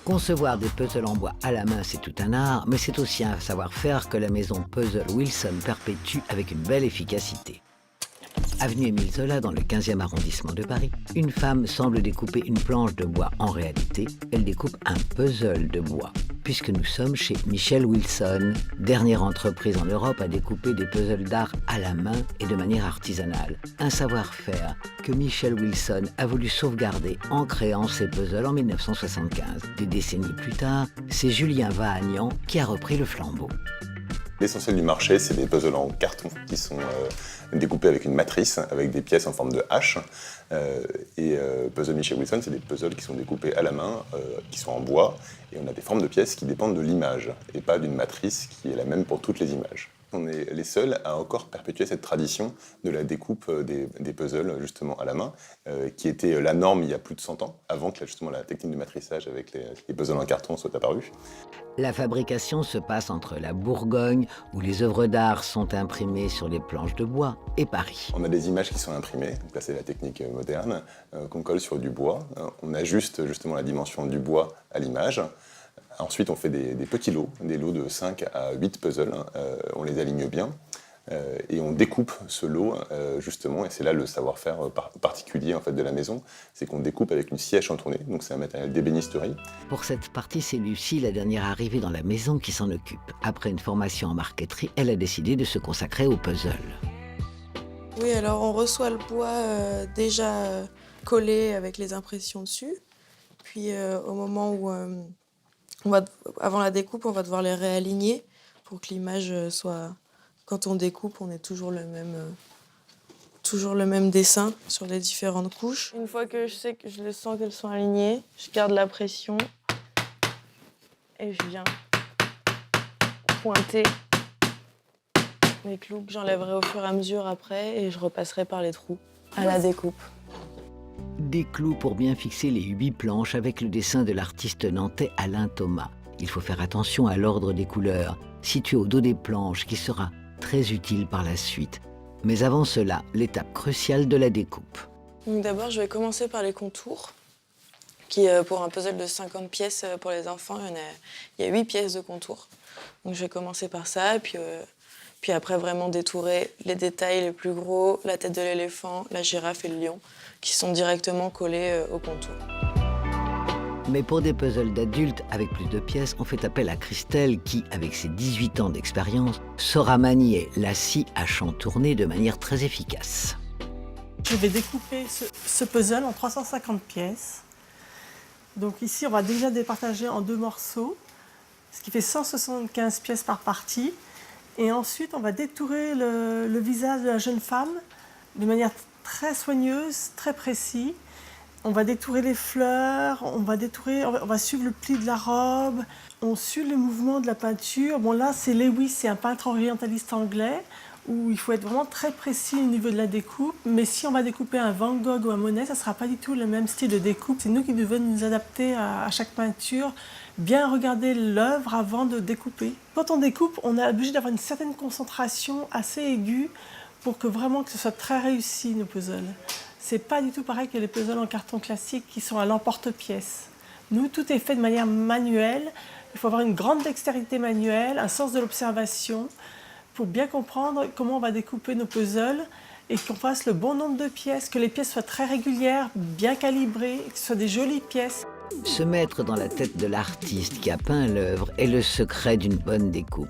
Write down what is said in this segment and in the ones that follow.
Concevoir des puzzles en bois à la main, c'est tout un art, mais c'est aussi un savoir-faire que la maison Puzzle Wilson perpétue avec une belle efficacité. Avenue Émile Zola, dans le 15e arrondissement de Paris, une femme semble découper une planche de bois. En réalité, elle découpe un puzzle de bois, puisque nous sommes chez Michelle Wilson, dernière entreprise en Europe à découper des puzzles d'art à la main et de manière artisanale. Un savoir-faire que Michelle Wilson a voulu sauvegarder en créant ces puzzles en 1975. Des décennies plus tard, c'est Julien Vahagnan qui a repris le flambeau. L'essentiel du marché, c'est des puzzles en carton qui sont découpés avec une matrice, avec des pièces en forme de hache. Puzzle Michelle Wilson, c'est des puzzles qui sont découpés à la main, qui sont en bois, et on a des formes de pièces qui dépendent de l'image, et pas d'une matrice qui est la même pour toutes les images. On est les seuls à encore perpétuer cette tradition de la découpe des puzzles justement à la main, qui était la norme il y a plus de 100 ans, avant que justement la technique de matrissage avec les puzzles en carton soit apparue. La fabrication se passe entre la Bourgogne, où les œuvres d'art sont imprimées sur les planches de bois, et Paris. On a des images qui sont imprimées, donc là c'est la technique moderne, qu'on colle sur du bois. On ajuste justement la dimension du bois à l'image. Ensuite, on fait des petits lots, des lots de 5 à 8 puzzles. On les aligne bien et on découpe ce lot justement. Et c'est là le savoir-faire particulier en fait, de la maison. C'est qu'on découpe avec une scie à chantourner, donc c'est un matériel d'ébénisterie. Pour cette partie, c'est Lucie, la dernière arrivée dans la maison, qui s'en occupe. Après une formation en marqueterie, elle a décidé de se consacrer au puzzle. Oui, alors on reçoit le bois déjà collé avec les impressions dessus. Puis au moment où avant la découpe, on va devoir les réaligner pour que l'image soit... Quand on découpe, on ait toujours le même dessin sur les différentes couches. Une fois que je sais que je les sens qu'elles sont alignées, je garde la pression et je viens pointer mes clous que j'enlèverai au fur et à mesure après et je repasserai par les trous à la découpe. Des clous pour bien fixer les 8 planches avec le dessin de l'artiste nantais Alain Thomas. Il faut faire attention à l'ordre des couleurs, situé au dos des planches, qui sera très utile par la suite. Mais avant cela, l'étape cruciale de la découpe. D'abord, je vais commencer par les contours, qui pour un puzzle de 50 pièces pour les enfants, il y a 8 pièces de contours. Donc je vais commencer par ça, et puis après vraiment détourer les détails les plus gros, la tête de l'éléphant, la girafe et le lion, qui sont directement collés au contour. Mais pour des puzzles d'adultes avec plus de pièces, on fait appel à Christelle qui, avec ses 18 ans d'expérience, saura manier la scie à chantourner de manière très efficace. Je vais découper ce puzzle en 350 pièces. Donc ici, on va déjà départager en 2 morceaux, ce qui fait 175 pièces par partie. Et ensuite, on va détourer le visage de la jeune femme de manière très soigneuse, très précise. On va détourer les fleurs, on va suivre le pli de la robe, on suit le mouvement de la peinture. Bon là, c'est Lewis, c'est un peintre orientaliste anglais, où il faut être vraiment très précis au niveau de la découpe. Mais si on va découper un Van Gogh ou un Monet, ça ne sera pas du tout le même style de découpe. C'est nous qui devons nous adapter à chaque peinture, bien regarder l'œuvre avant de découper. Quand on découpe, on est obligé d'avoir une certaine concentration assez aiguë pour que vraiment que ce soit très réussi, nos puzzles. C'est pas du tout pareil que les puzzles en carton classique qui sont à l'emporte-pièce. Nous, tout est fait de manière manuelle. Il faut avoir une grande dextérité manuelle, un sens de l'observation pour bien comprendre comment on va découper nos puzzles et qu'on fasse le bon nombre de pièces, que les pièces soient très régulières, bien calibrées, que ce soient des jolies pièces. Se mettre dans la tête de l'artiste qui a peint l'œuvre est le secret d'une bonne découpe.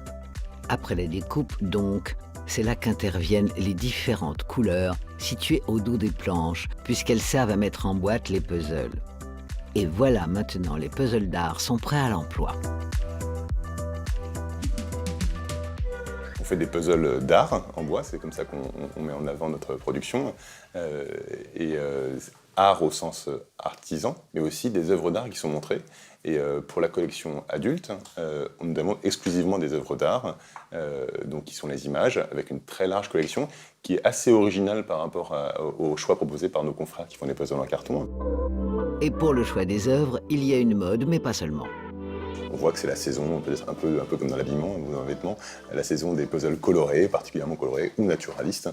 Après la découpe, donc, c'est là qu'interviennent les différentes couleurs situées au dos des planches, puisqu'elles servent à mettre en boîte les puzzles. Et voilà, maintenant, les puzzles d'art sont prêts à l'emploi. On fait des puzzles d'art en bois, c'est comme ça qu'on met en avant notre production. Art au sens artisan, mais aussi des œuvres d'art qui sont montrées. Et pour la collection adulte, nous avons exclusivement des œuvres d'art, donc qui sont les images, avec une très large collection qui est assez originale par rapport au choix proposé par nos confrères qui font des puzzles en carton. Et pour le choix des œuvres, il y a une mode, mais pas seulement. on voit que c'est la saison, peut-être un peu comme dans l'habillement ou dans le vêtement, la saison des puzzles colorés, particulièrement colorés, ou naturalistes,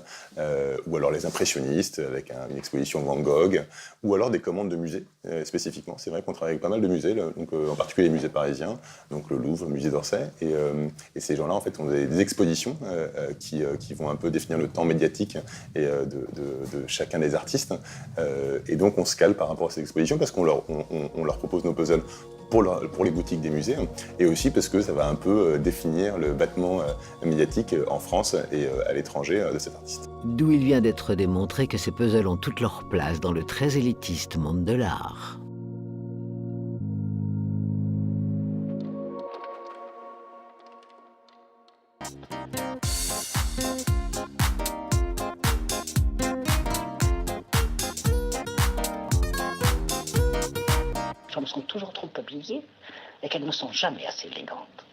ou alors les impressionnistes avec une exposition Van Gogh, ou alors des commandes de musées spécifiquement. C'est vrai qu'on travaille avec pas mal de musées, donc, en particulier les musées parisiens, donc le Louvre, le musée d'Orsay, et ces gens-là en fait ont des expositions qui vont un peu définir le temps médiatique et de chacun des artistes, et donc on se cale par rapport à ces expositions parce qu'on leur propose nos puzzles pour les boutiques des musées, et aussi parce que ça va un peu définir le battement médiatique en France et à l'étranger de cet artiste. D'où il vient d'être démontré que ces puzzles ont toute leur place dans le très élitiste monde de l'art. Les femmes sont toujours trop habillées et qu'elles ne sont jamais assez élégantes.